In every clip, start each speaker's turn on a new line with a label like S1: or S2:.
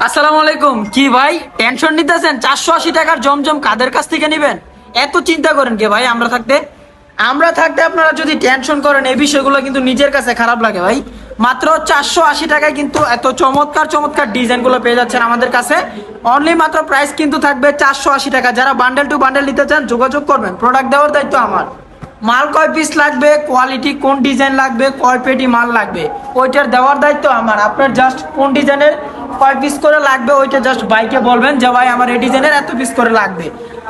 S1: আসসালামু আলাইকুম। কি ভাই টেনশন নিতেছেন? 480 টাকার জমজম কাদের কাছ থেকে নেবেন? এত চিন্তা করেন কে ভাই? আমরা থাকতে আপনারা যদি টেনশন করেন এই বিষয়গুলো কিন্তু নিজের কাছে খারাপ লাগে ভাই। মাত্র 480 টাকায় কিন্তু এত চমৎকার চমৎকার ডিজাইনগুলো পেয়ে যাচ্ছেন আমাদের কাছে। অনলি মাত্র প্রাইস কিন্তু থাকবে 480 টাকা। যারা বান্ডেল টু বান্ডেল নিতে চান যোগাযোগ করবেন, প্রোডাক্ট দেওয়ার দায়িত্ব আমার। মাল কয় পিস লাগবে, কোয়ালিটি কোন ডিজাইন লাগবে, কয় পেটি মাল লাগবে ওইটার দেওয়ার দায়িত্ব আমার। আপনার জাস্ট কোন ডিজাইনের কয় পিস করে লাগবে ওইটা জাস্ট বাইকে বলবেন যে ভাই আমার এই ডিজাইনের এত পিস করে লাগবে।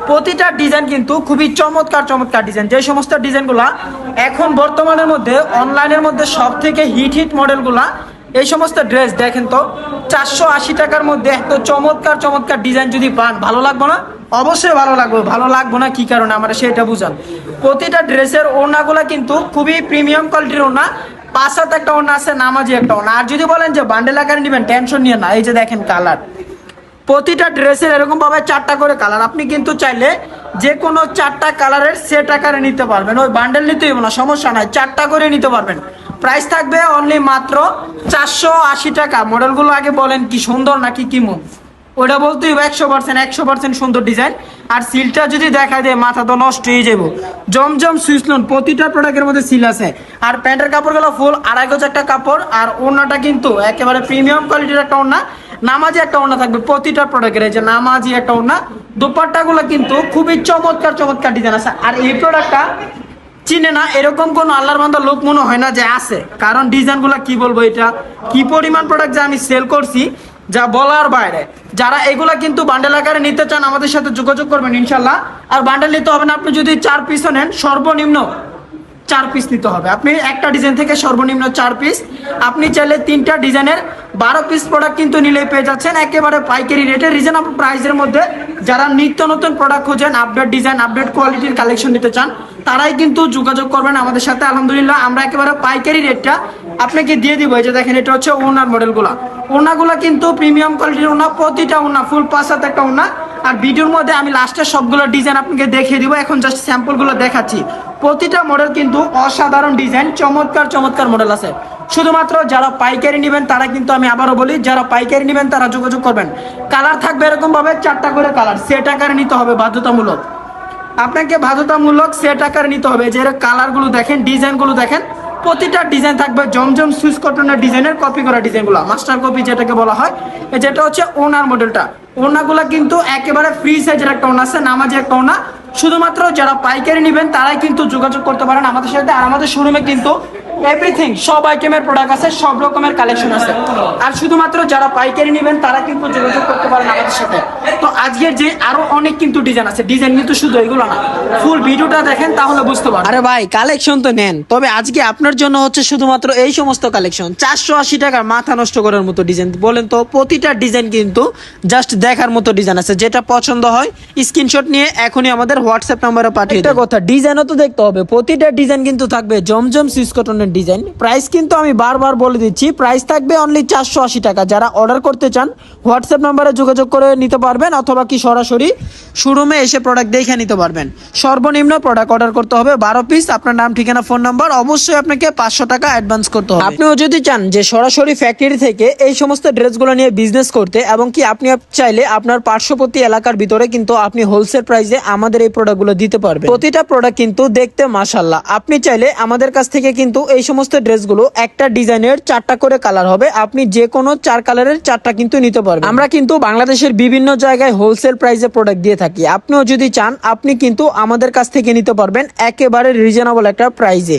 S1: প্রতিটা ডিজাইন কিন্তু খুবই চমৎকার চমৎকার ডিজাইন। যে সমস্ত ডিজাইনগুলা এখন বর্তমানের মধ্যে অনলাইনের মধ্যে সব থেকে হিট মডেলগুলা, এই সমস্ত ড্রেস দেখেন তো 480 টাকার মধ্যে এত চমৎকার চমৎকার ডিজাইন যদি পান ভালো লাগবে না? অবশ্যই ভালো লাগবে। ভালো লাগবে না কি কারণে আমরা সেটা বুঝান। প্রতিটা ড্রেসের ওড়নাগুলা কিন্তু খুবই প্রিমিয়াম কোয়ালিটির ওড়না। 5 হাত একটা ওড়না আছে, নামাজি একটা ওড়না। আর যদি বলেন যে বান্ডেল আকারে নেবেন, টেনশন নিয়ে না। এই যে দেখেন কালার, প্রতিটা ড্রেসের এরকম ভাবে 4টা করে কালার। আপনি কিন্তু চাইলে যে কোনো 4টা কালারের সেট আকারে নিতে পারবেন। ওই বান্ডেল নিতে হবে না, সমস্যা নাই, 4টা করে নিতে পারবেন। প্রাইস থাকবে অনলি মাত্র 480 টাকা। মডেলগুলো আগে বলেন কি সুন্দর নাকি কি মন? ওটা বলতেই 100% সুন্দর ডিজাইন। আর সিলটা যদি দেখা দেয় মাথা তো নষ্ট হয়ে যাবো। জমজম সুইসলন প্রতিটা প্রোডাক্টের মধ্যে সিল আছে। আর প্যান্টের কাপড়গুলো ফুল 2.5 গজ একটা কাপড়। আর ওড়নাটা কিন্তু একেবারে প্রিমিয়াম কোয়ালিটির একটা ওড়না। নামাজি একটা ওড়না থাকবে প্রতিটা প্রোডাক্টের। এই যে নামাজি একটা ওড়না। দোপাট্টাগুলো কিন্তু খুবই চমৎকার চমৎকার ডিজাইন আছে। আর এই প্রোডাক্টটা চিনে না এরকম কোন আল্লাহর বান্দা লোক মনে হয় না যে আছে। কারণ ডিজাইনগুলো কি বলবো, এটা কি পরিমাণ প্রোডাক্ট যে আমি সেল করছি যা বলার বাইরে। যারা এগুলা কিন্তু বান্ডেল আকারে নিতে চান আমাদের সাথে যোগাযোগ করবেন ইনশাল্লাহ। আর বান্ডেল নিতে হবে না, আপনি যদি 4 পিসও নেন সর্বনিম্ন 4 পিস নিতে হবে। আপনি একটা ডিজাইন থেকে সর্বনিম্ন 4 পিস। আপনি চাইলে 3টা ডিজাইনের 12 পিস প্রোডাক্ট কিন্তু নিলেই পেয়ে যাচ্ছেন একেবারে পাইকারি রেটে, রিজনেবল প্রাইসের মধ্যে। যারা নিত্য নতুন প্রোডাক্ট খোঁজেন, আপডেট ডিজাইন আপডেট কোয়ালিটির কালেকশন নিতে চান, তারাই কিন্তু যোগাযোগ করবেন আমাদের সাথে। আলহামদুলিল্লাহ আমরা একেবারে পাইকারি রেটটা আপনাকে দিয়ে দিব। এই যে দেখেন, এটা হচ্ছে ওনার মডেলগুলা। ওনাগুলা কিন্তু প্রিমিয়াম কোয়ালিটির ওনা, প্রতিটা ওনা ফুল 5 হাত একটা ওনা। আর ভিডিওর মধ্যে আমি লাস্টে সবগুলো ডিজাইন আপনাকে দেখিয়ে দিব। এখন জাস্ট স্যাম্পলগুলো দেখাচ্ছি। প্রতিটা মডেল কিন্তু অসাধারণ ডিজাইন, চমৎকার চমৎকার মডেল আছে। শুধুমাত্র যারা পাইকারি নেবেন তারা কিন্তু, আমি আবারও বলি, যারা পাইকারি নেবেন তারা যোগাযোগ করবেন। কালার থাকবে এরকম ভাবে 4টা করে কালার। সেট আকারে নিতে হবে বাধ্যতামূলক, আপনাকে বাধ্যতামূলক সেট আকারে নিতে হবে। যে কালারগুলো দেখেন, ডিজাইনগুলো দেখেন, প্রতিটা ডিজাইন থাকবে জমজম সুইস কটনের ডিজাইনের কপি করা ডিজাইনগুলো, মাস্টার কপি যেটাকে বলা হয়। যেটা হচ্ছে ওনার মডেলটা। ওনাগুলো কিন্তু একেবারে ফ্রি সাইজের একটা ওনা আছে, নামাজি একটা ওনা। শুধুমাত্র যারা পাইকারি নেবেন তারাই কিন্তু যোগাযোগ করতে পারেন আমাদের সাথে। আর আমাদের শোরুমে কিন্তু এভরিথিং, সব আইটেমের প্রোডাক্ট আছে, সব রকমের কালেকশন আছে। আর শুধুমাত্র যারা পাইকারি নেবেন তারা কিন্তু যোগাযোগ করতে পারেন আমাদের সাথে। তো আজকের যে আরো অনেক কিন্তু ডিজাইন আছে, ডিজাইন কিন্তু শুধু এগুলো না, ফুল ভিডিওটা দেখেন তাহলে বুঝতে পারবেন।
S2: আরে ভাই কালেকশন তো নেন, তবে আজকে আপনার জন্য হচ্ছে শুধুমাত্র এই সমস্ত কালেকশন। 480 টাকার মাথা নষ্ট করার মতো ডিজাইন বলেন তো? প্রতিটা ডিজাইন কিন্তু জাস্ট দেখার মতো ডিজাইন আছে। যেটা পছন্দ হয় স্ক্রিনশট নিয়ে এখনই আমাদের হোয়াটসঅ্যাপ নাম্বারে পাঠিয়ে দিন। একটা কথা, ডিজাইনও তো দেখতে হবে। প্রতিটা ডিজাইন কিন্তু থাকবে জমজম সুইস কটনের ডিজাইন। প্রাইস কিন্তু আমি বারবার বলে দিচ্ছি, প্রাইস থাকবে অনলি 480 টাকা। যারা অর্ডার করতে চান হোয়াটসঅ্যাপ নাম্বারে যোগাযোগ করে নিতে পারবেন, অথবা কি সরাসরি শোরুমে এসে প্রোডাক্ট দেখে নিতে পারবেন। সর্বনিম্ন প্রোডাক্ট অর্ডার করতে হবে 12 পিস। আপনার নাম, ঠিকানা, ফোন নাম্বার, অবশ্যই আপনাকে 500 টাকা অ্যাডভান্স করতে হবে। আপনিও যদি চান যে সরাসরি ফ্যাক্টরি থেকে এই সমস্ত ড্রেসগুলো নিয়ে বিজনেস করতে, এবং কি আপনি চাইলে আপনার পার্শ্ববর্তী এলাকার ভিতরে কিন্তু আপনি হোলসেল প্রাইসে আমাদের এই প্রোডাক্টগুলো দিতে পারবেন। প্রতিটা প্রোডাক্ট কিন্তু দেখতে মাশাআল্লাহ। আপনি চাইলে আমাদের কাছ থেকে কিন্তু এই সমস্ত ড্রেসগুলো একটা ডিজাইনের 4টা করে কালার হবে। আপনি যে কোনো 4 কালারের 4টা কিন্তু নিতে পারবেন। আমরা কিন্তু বাংলাদেশের বিভিন্ন জায়গায় হোলসেল প্রাইসে প্রোডাক্ট দিয়ে থাকি। আপনিও যদি চান আপনি কিন্তু আমাদের কাছ থেকে নিতে পারবেন একেবারে রিজনেবল একটা প্রাইসে।